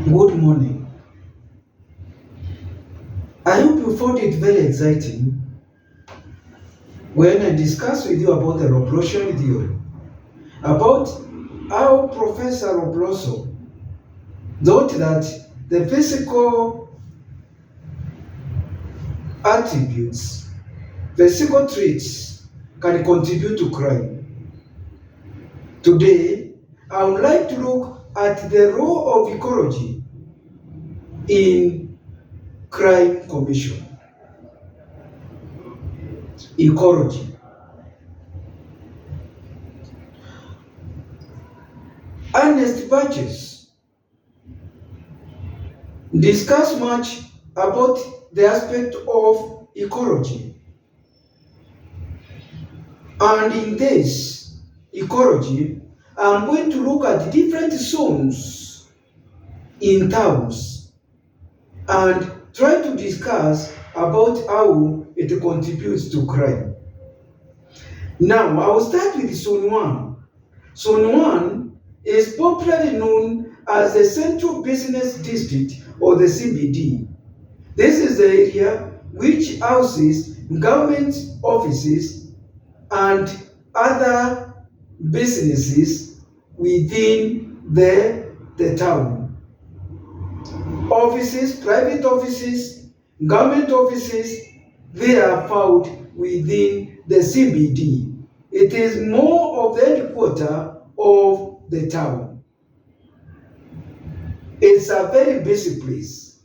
Good morning. I hope you found it very exciting when I discussed with you about the Roblossian theory, about how Professor Roblosso thought that the physical attributes, physical traits can contribute to crime. Today, I would like to look at the role of ecology in crime commission. Ecology. Ernest Burgess discussed much about the aspect of ecology. And in this ecology, I'm going to look at different zones in towns and try to discuss about how it contributes to crime. Now, I will start with Zone 1. Zone 1 is popularly known as the Central Business District or the CBD. This is the area which houses government offices and other businesses within the town. Offices, private offices, government offices, they are found within the CBD. It is more of the headquarters of the town. It's a very busy place.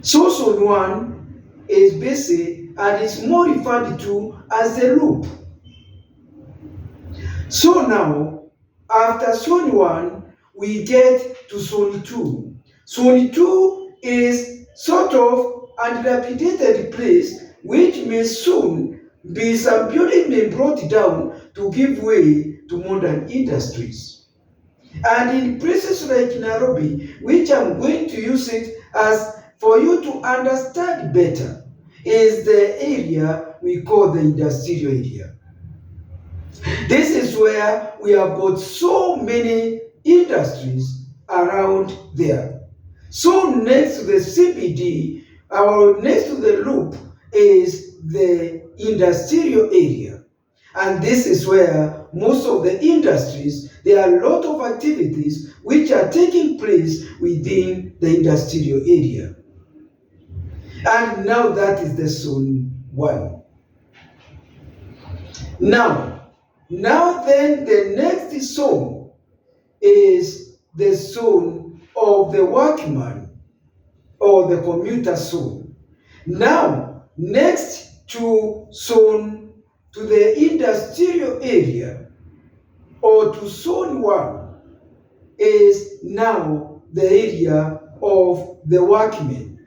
So Zone 1 is busy and is more referred to as the loop. So now, after Zone 1, we get to Zone 2. Zone 2 is sort of a dilapidated place, which may soon be some building may brought down to give way to modern industries. And in places like Nairobi, which I'm going to use it as for you to understand better, is the area we call the industrial area. This is where we have got so many industries around there. So next to the CBD, or next to the loop, is the industrial area. And this is where most of the industries, there are a lot of activities which are taking place within the industrial area. And now that is the Zone 1. Now then the next zone is the zone of the workman or the commuter zone. Now, next to the industrial area or to Zone 1 is now the area of the workmen.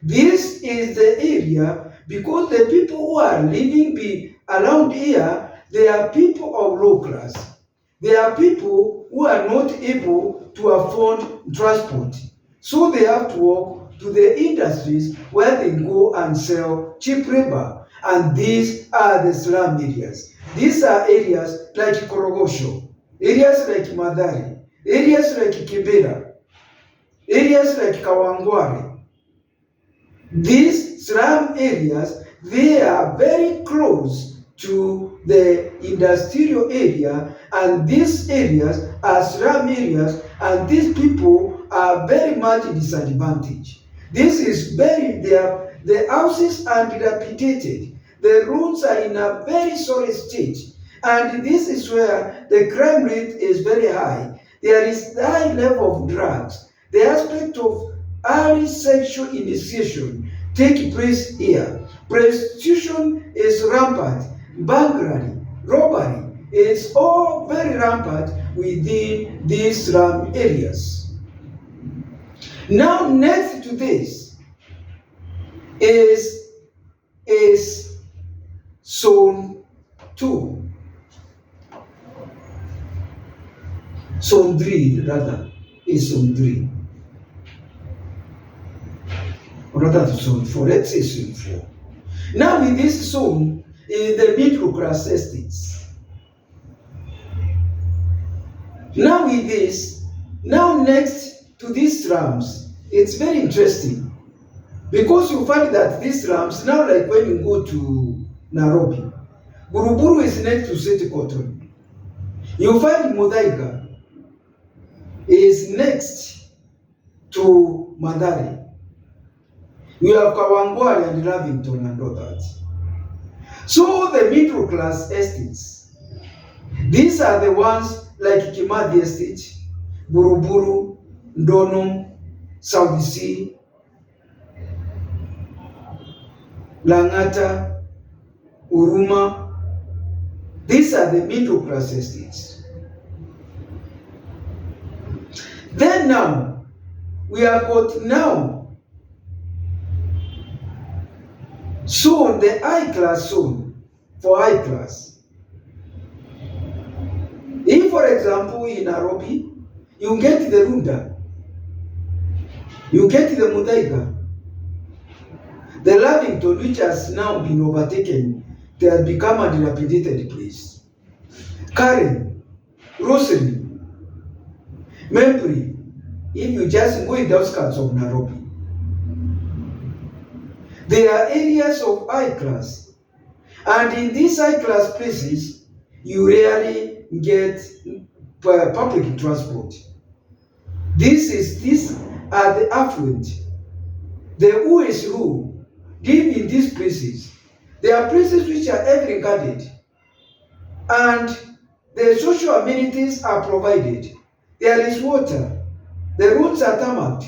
This is the area because the people who are living around here, they are people of low class. They are people who are not able to afford transport. So they have to walk to the industries where they go and sell cheap labor. And these are the slum areas. These are areas like Korogosho, areas like Madari, areas like Kibera, areas like Kawangware. These slum areas, they are very close to the industrial area, and these areas are slum areas, and these people are very much disadvantaged. This is the houses are dilapidated, the roads are in a very sorry state, and this is where the crime rate is very high. There is a high level of drugs. The aspect of early sexual initiation take place here. Prostitution is rampant. Burglary, robbery, is all very rampant within these slum areas. Now, next to this is Zone 2. Zone 3, rather, is Zone 3. Or rather, Zone 4. Let's say Zone 4. Now, in this zone, is the middle class estates. Now with this, now next to these slums, it's very interesting because you find that these slums, now like when you go to Nairobi, Buruburu is next to City Cotton. You find Muthaiga is next to Mathare. You have Kawangware and Lavington and all that. So the middle class estates, these are the ones like Kimathi Estate, Buruburu, Ndono, South Sea, Langata, Uruma. These are the middle class estates. Then now, we have got now zone, the high class zone for high class. If, for example, in Nairobi, you get the Runda, you get the Muthaiga, the Lavington, which has now been overtaken, they have become a dilapidated place. Karen, Rosary, Mempri, if you just go in the outskirts of Nairobi, there are areas of high class, and in these high class places, you rarely get public transport. These are the affluent, the who is who live in these places. There are places which are heavily guarded, and the social amenities are provided. There is water, the roads are tarmacked.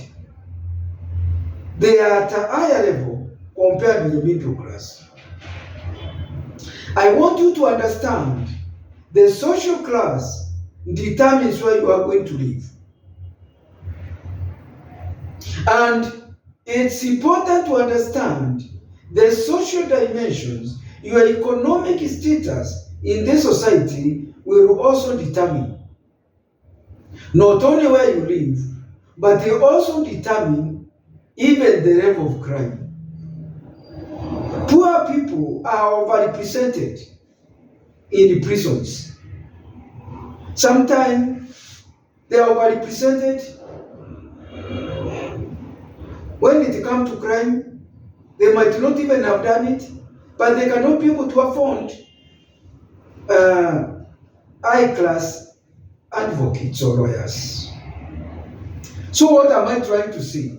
They are at a higher level compared with the middle class. I want you to understand the social class determines where you are going to live. And it's important to understand the social dimensions. Your economic status in this society will also determine not only where you live, but they also determine even the level of crime. Poor people are overrepresented in the prisons. Sometimes they are overrepresented when it comes to crime. They might not even have done it, but they cannot be able to afford high-class advocates or lawyers. So what am I trying to say?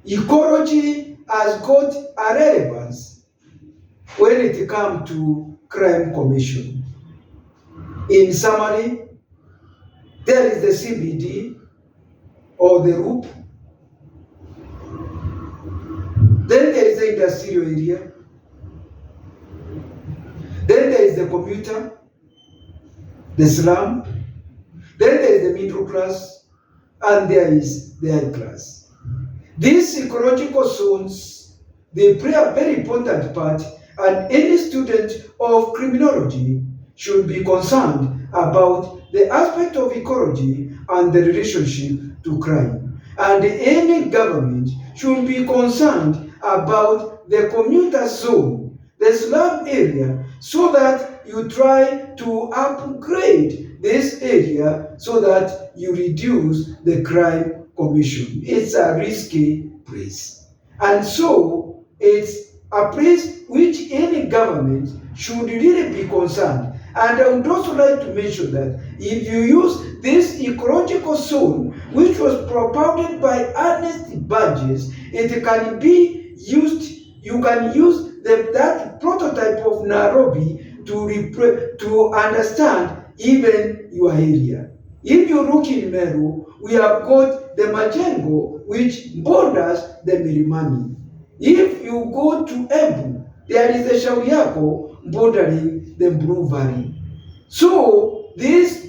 Ecology has got a relevance when it comes to crime commission. In summary, there is the CBD or the ROOP. Then there is the industrial area. Then there is the commuter, the slum. Then there is the middle class, and there is the high class. These ecological zones, they play a very important part, and any student of criminology should be concerned about the aspect of ecology and the relationship to crime. And any government should be concerned about the commuter zone, the slum area, so that you try to upgrade this area so that you reduce the crime commission. It's a risky place. And so it's a place which any government should really be concerned. And I would also like to mention that if you use this ecological zone, which was propounded by Ernest Burgess, it can be used, you can use that prototype of Nairobi to understand even your area. If you look in Meru, we have got the Majengo, which borders the Milimani. If you go to Embu, there is the Shauriako bordering the Blue Valley. So this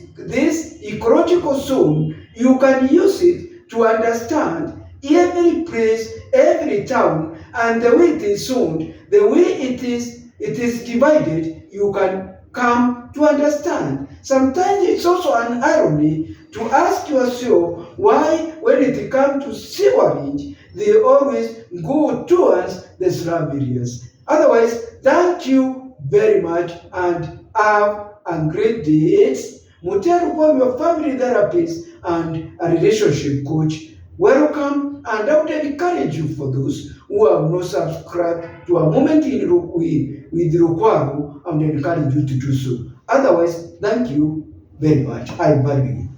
ecological zone, you can use it to understand every place, every town, and the way it is zoned, the way it is divided, you can come to understand. Sometimes it's also an irony to ask yourself why, when it comes to sewerage, they always go towards the slum areas. Otherwise, thank you very much and have a great day. It's Muteru, your family therapist and a relationship coach. welcome, and I would encourage you, for those who have not subscribed to A Moment with Rokwago, I would encourage you to do so. Otherwise, thank you very much. I value you.